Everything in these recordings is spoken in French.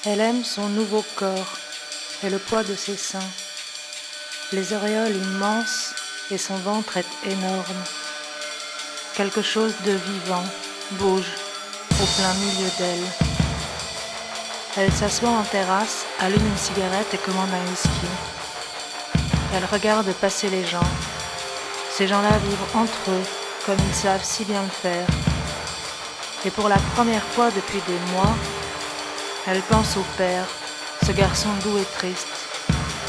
Elle aime son nouveau corps et le poids de ses seins, les auréoles immenses et son ventre est énorme. Quelque chose de vivant bouge au plein milieu d'elle. Elle s'assoit en terrasse, allume une cigarette et commande un whisky. Elle regarde passer les gens. Ces gens-là vivent entre eux, comme ils savent si bien le faire. Et pour la première fois depuis des mois, elle pense au père, ce garçon doux et triste.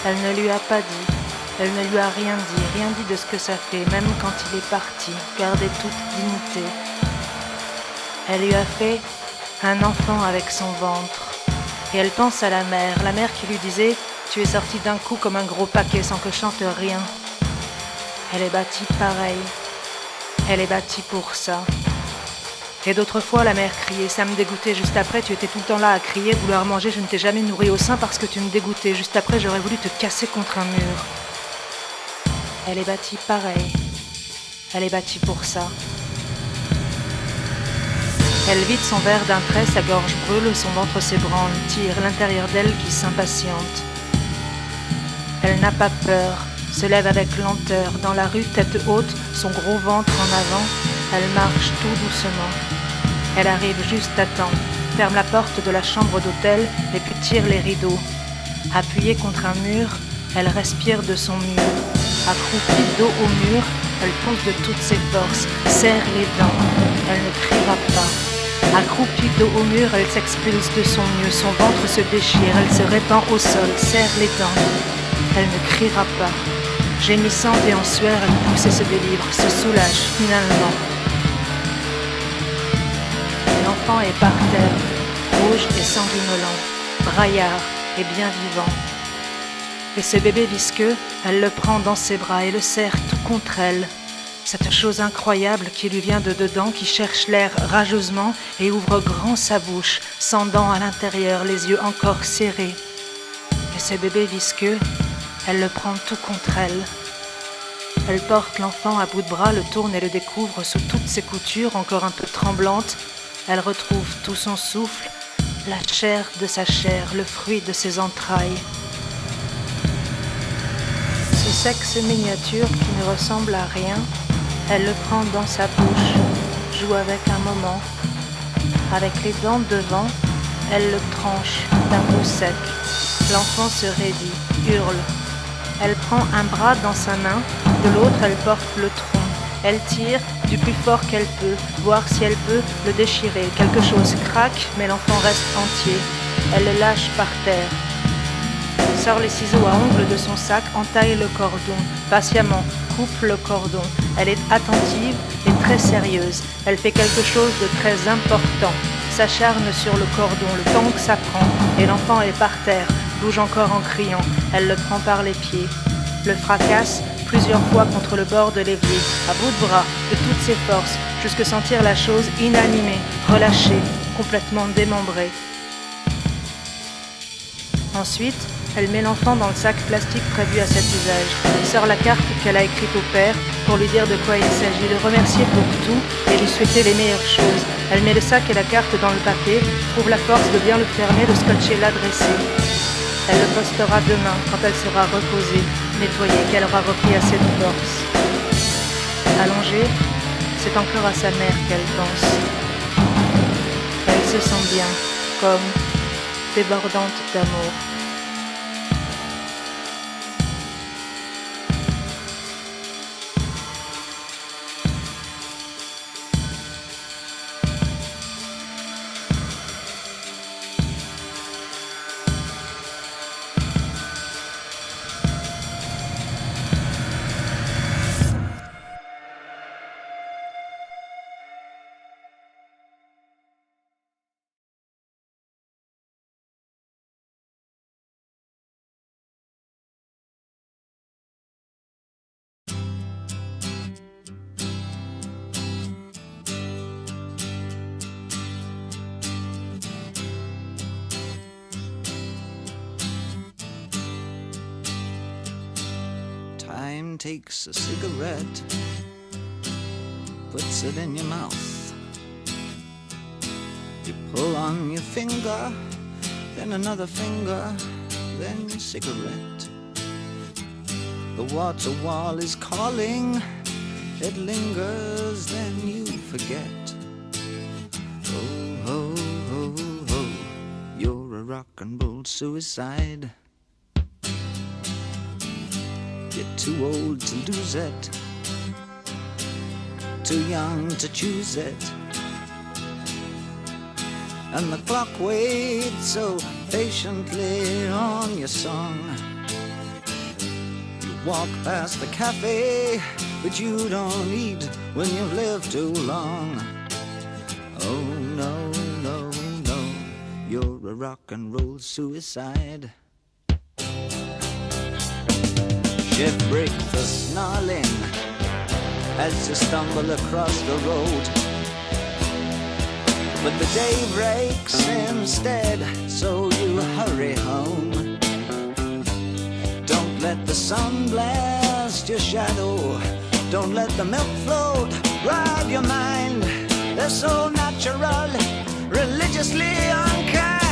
Elle ne lui a pas dit, elle ne lui a rien dit de ce que ça fait, même quand il est parti, garder toute dignité. Elle lui a fait un enfant avec son ventre. Et elle pense à la mère qui lui disait « Tu es sorti d'un coup comme un gros paquet sans que je chante rien ». Elle est bâtie pareil. Elle est bâtie pour ça. Et d'autres fois, la mère criait, ça me dégoûtait. Juste après, tu étais tout le temps là à crier, vouloir manger. Je ne t'ai jamais nourri au sein parce que tu me dégoûtais. Juste après, j'aurais voulu te casser contre un mur. Elle est bâtie pareil. Elle est bâtie pour ça. Elle vide son verre d'un trait, sa gorge brûle, son ventre s'ébranle, tire l'intérieur d'elle qui s'impatiente. Elle n'a pas peur, se lève avec lenteur, dans la rue, tête haute, son gros ventre en avant, elle marche tout doucement. Elle arrive juste à temps, ferme la porte de la chambre d'hôtel et puis tire les rideaux. Appuyée contre un mur, elle respire de son mieux. Accroupie dos au mur, elle pousse de toutes ses forces, serre les dents, elle ne criera pas. Accroupie dos au mur, elle s'expulse de son mieux, son ventre se déchire, elle se répand au sol, serre les dents. Elle ne criera pas. Gémissante et en sueur, elle pousse et se délivre, se soulage finalement. L'enfant est par terre, rouge et sanguinolent, braillard et bien vivant. Et ce bébé visqueux, elle le prend dans ses bras et le serre tout contre elle. Cette chose incroyable qui lui vient de dedans, qui cherche l'air rageusement et ouvre grand sa bouche, sans dents à l'intérieur, les yeux encore serrés. Et ce bébé visqueux, elle le prend tout contre elle. Elle porte l'enfant à bout de bras, le tourne et le découvre sous toutes ses coutures, encore un peu tremblante. Elle retrouve tout son souffle, la chair de sa chair, le fruit de ses entrailles. Ce sexe miniature qui ne ressemble à rien, elle le prend dans sa bouche, joue avec un moment. Avec les dents devant, elle le tranche d'un coup sec. L'enfant se raidit, hurle. Elle prend un bras dans sa main, de l'autre elle porte le tronc. Elle tire du plus fort qu'elle peut, voir si elle peut le déchirer. Quelque chose craque, mais l'enfant reste entier. Elle le lâche par terre. Sort les ciseaux à ongles de son sac, entaille le cordon, patiemment, coupe le cordon. Elle est attentive et très sérieuse. Elle fait quelque chose de très important. S'acharne sur le cordon, le temps que ça prend, et l'enfant est par terre, bouge encore en criant. Elle le prend par les pieds, le fracasse plusieurs fois contre le bord de l'évier, à bout de bras, de toutes ses forces, jusque sentir la chose inanimée, relâchée, complètement démembrée. Ensuite, elle met l'enfant dans le sac plastique prévu à cet usage, sort la carte qu'elle a écrite au père pour lui dire de quoi il s'agit, le remercier pour tout et lui souhaiter les meilleures choses. Elle met le sac et la carte dans le papier, trouve la force de bien le fermer, de scotcher l'adresser. Elle le postera demain quand elle sera reposée, nettoyée, qu'elle aura repris assez de force. Allongée, c'est encore à sa mère qu'elle pense. Elle se sent bien, comme débordante d'amour. Time takes a cigarette, puts it in your mouth. You pull on your finger, then another finger, then cigarette. The water wall is calling, it lingers, then you forget. Oh, ho, ho, ho, you're a rock and roll suicide. You're too old to lose it, too young to choose it. And the clock waits so patiently on your song. You walk past the cafe, but you don't eat when you've lived too long. Oh no, no, no, you're a rock and roll suicide. Shift break the snarling as you stumble across the road. But the day breaks instead, so you hurry home. Don't let the sun blast your shadow, don't let the milk float rob your mind. They're so natural, religiously unkind.